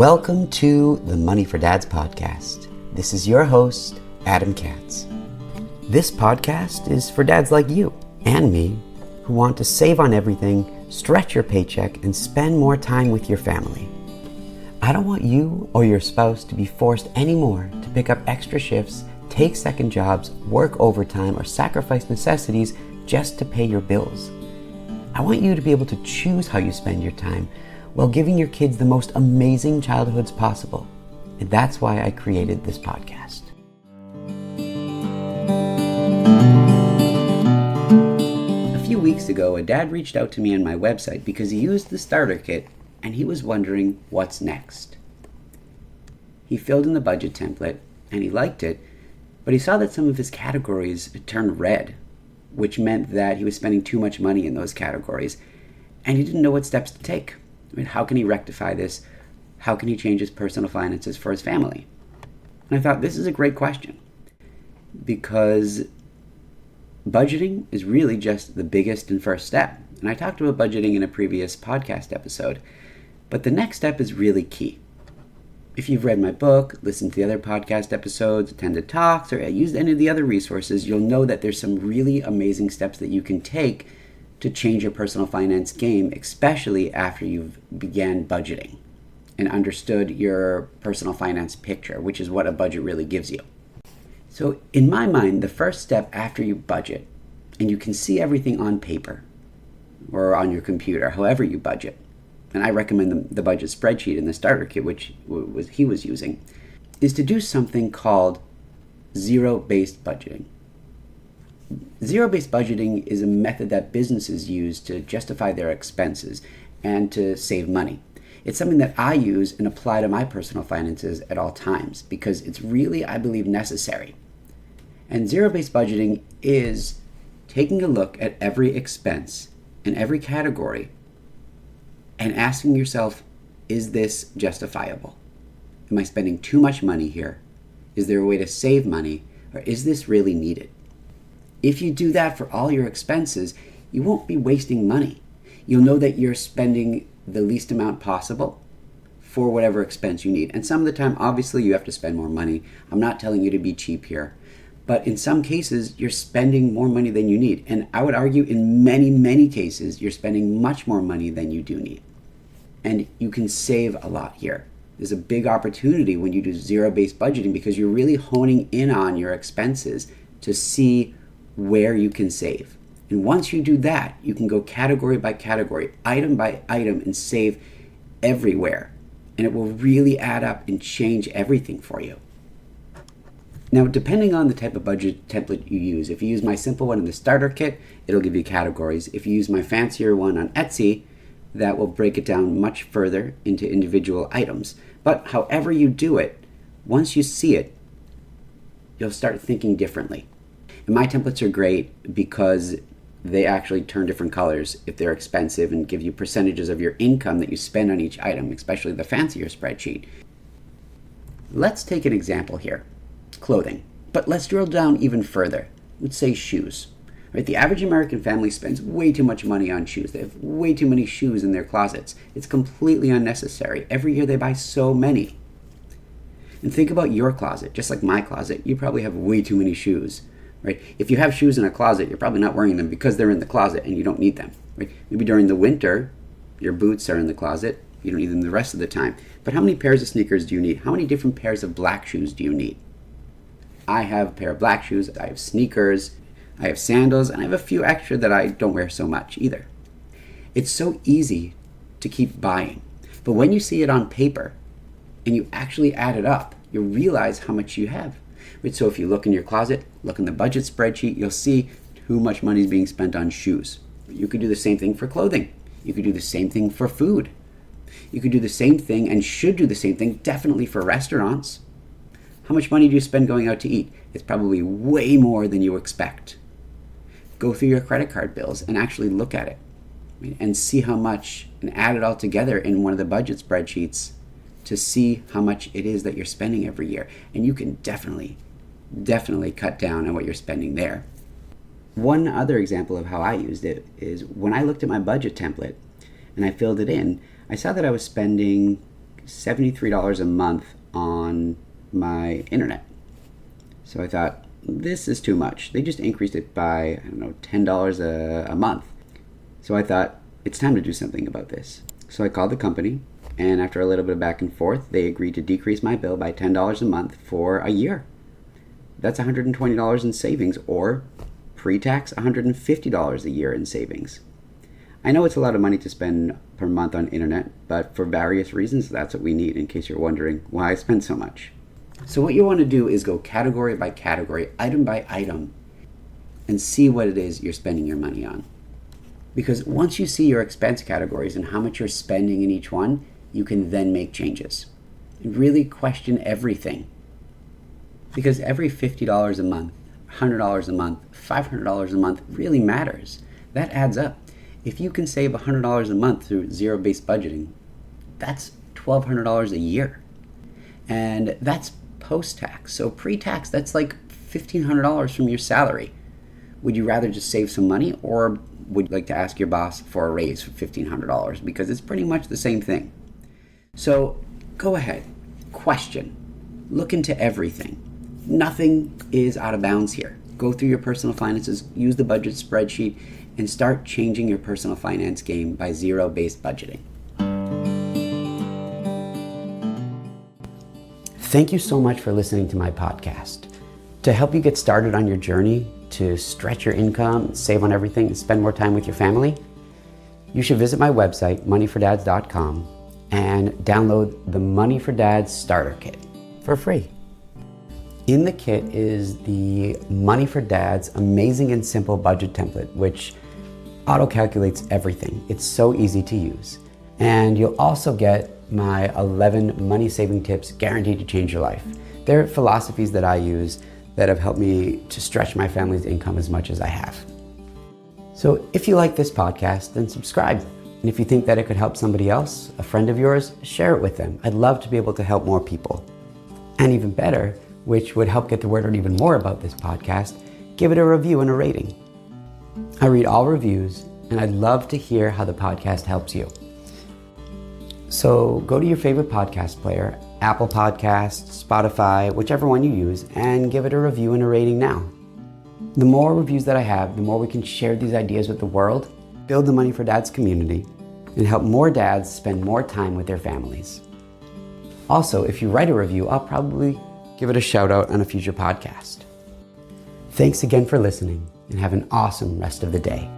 Welcome to the Money for Dads podcast. This is your host, Adam Katz. This podcast is for dads like you and me who want to save on everything, stretch your paycheck, and spend more time with your family. I don't want you or your spouse to be forced anymore to pick up extra shifts, take second jobs, work overtime, or sacrifice necessities just to pay your bills. I want you to be able to choose how you spend your time while giving your kids the most amazing childhoods possible. And that's why I created this podcast. A few weeks ago, a dad reached out to me on my website because he used the starter kit and he was wondering what's next. He filled in the budget template and he liked it, but he saw that some of his categories turned red, which meant that he was spending too much money in those categories, and he didn't know what steps to take. I mean, how can he rectify this? How can he change his personal finances for his family? And I thought this is a great question, because budgeting is really just the biggest and first step. And I talked about budgeting in a previous podcast episode, but the next step is really key. If you've read my book, listened to the other podcast episodes, attended talks, or used any of the other resources, you'll know that there's some really amazing steps that you can take to change your personal finance game, especially after you've began budgeting and understood your personal finance picture, which is what a budget really gives you. So in my mind, the first step after you budget, and you can see everything on paper or on your computer, however you budget, and I recommend the budget spreadsheet in the starter kit, which he was using, is to do something called zero-based budgeting. Zero-based budgeting is a method that businesses use to justify their expenses and to save money. It's something that I use and apply to my personal finances at all times because it's really, I believe, necessary. And zero-based budgeting is taking a look at every expense in every category and asking yourself, is this justifiable? Am I spending too much money here? Is there a way to save money? Or is this really needed? If you do that for all your expenses, you won't be wasting money. You'll know that you're spending the least amount possible for whatever expense you need. And some of the time, obviously, you have to spend more money. I'm not telling you to be cheap here. But in some cases, you're spending more money than you need. And I would argue in many, many cases, you're spending much more money than you do need. And you can save a lot here. There's a big opportunity when you do zero-based budgeting because you're really honing in on your expenses to see where you can save. And once you do that, you can go category by category, item by item, and save everywhere. And it will really add up and change everything for you. Now, depending on the type of budget template you use, if you use my simple one in the starter kit, it'll give you categories. If you use my fancier one on Etsy, that will break it down much further into individual items. But however you do it, once you see it, you'll start thinking differently. And my templates are great because they actually turn different colors if they're expensive and give you percentages of your income that you spend on each item, especially the fancier spreadsheet. Let's take an example here, clothing. But let's drill down even further. Let's say shoes. Right? The average American family spends way too much money on shoes. They have way too many shoes in their closets. It's completely unnecessary. Every year they buy so many. And think about your closet. Just like my closet, you probably have way too many shoes. Right? If you have shoes in a closet, you're probably not wearing them because they're in the closet and you don't need them. Right? Maybe during the winter, your boots are in the closet. You don't need them the rest of the time. But how many pairs of sneakers do you need? How many different pairs of black shoes do you need? I have a pair of black shoes. I have sneakers. I have sandals. And I have a few extra that I don't wear so much either. It's so easy to keep buying. But when you see it on paper and you actually add it up, you'll realize how much you have. So if you look in your closet, look in the budget spreadsheet, you'll see how much money is being spent on shoes. You could do the same thing for clothing. You could do the same thing for food. You could do the same thing and should do the same thing definitely for restaurants. How much money do you spend going out to eat? It's probably way more than you expect. Go through your credit card bills and actually look at it and see how much and add it all together in one of the budget spreadsheets to see how much it is that you're spending every year. And you can definitely cut down on what you're spending there. One other example of how I used it is when I looked at my budget template and I filled it in, I saw that I was spending $73 a month on my internet. So I thought, this is too much. They just increased it by, $10 a month. So I thought, it's time to do something about this. So I called the company, and after a little bit of back and forth, they agreed to decrease my bill by $10 a month for a year. That's $120 in savings, or pre-tax $150 a year in savings. I know it's a lot of money to spend per month on internet, but for various reasons, that's what we need, in case you're wondering why I spend so much. So what you want to do is go category by category, item by item, and see what it is you're spending your money on. Because once you see your expense categories and how much you're spending in each one, you can then make changes. And really question everything. Because every $50 a month, $100 a month, $500 a month really matters. That adds up. If you can save $100 a month through zero-based budgeting, that's $1,200 a year. And that's post-tax. So pre-tax, that's like $1,500 from your salary. Would you rather just save some money, or would you like to ask your boss for a raise for $1,500? Because it's pretty much the same thing. So go ahead, question, look into everything. Nothing is out of bounds here. Go through your personal finances, use the budget spreadsheet, and start changing your personal finance game by zero-based budgeting. Thank you so much for listening to my podcast. To help you get started on your journey to stretch your income, save on everything, and spend more time with your family, you should visit my website, moneyfordads.com, and download the Money for Dads Starter Kit for free. In the kit is the Money for Dads amazing and simple budget template, which auto-calculates everything. It's so easy to use. And you'll also get my 11 money saving tips guaranteed to change your life. They're philosophies that I use that have helped me to stretch my family's income as much as I have. So if you like this podcast, then subscribe. And if you think that it could help somebody else, a friend of yours, share it with them. I'd love to be able to help more people. And even better, which would help get the word out even more about this podcast, give it a review and a rating. I read all reviews, and I'd love to hear how the podcast helps you. So go to your favorite podcast player, Apple Podcasts, Spotify, whichever one you use, and give it a review and a rating now. The more reviews that I have, the more we can share these ideas with the world, build the Money for Dads community, and help more dads spend more time with their families. Also, if you write a review, I'll probably give it a shout out on a future podcast. Thanks again for listening, and have an awesome rest of the day.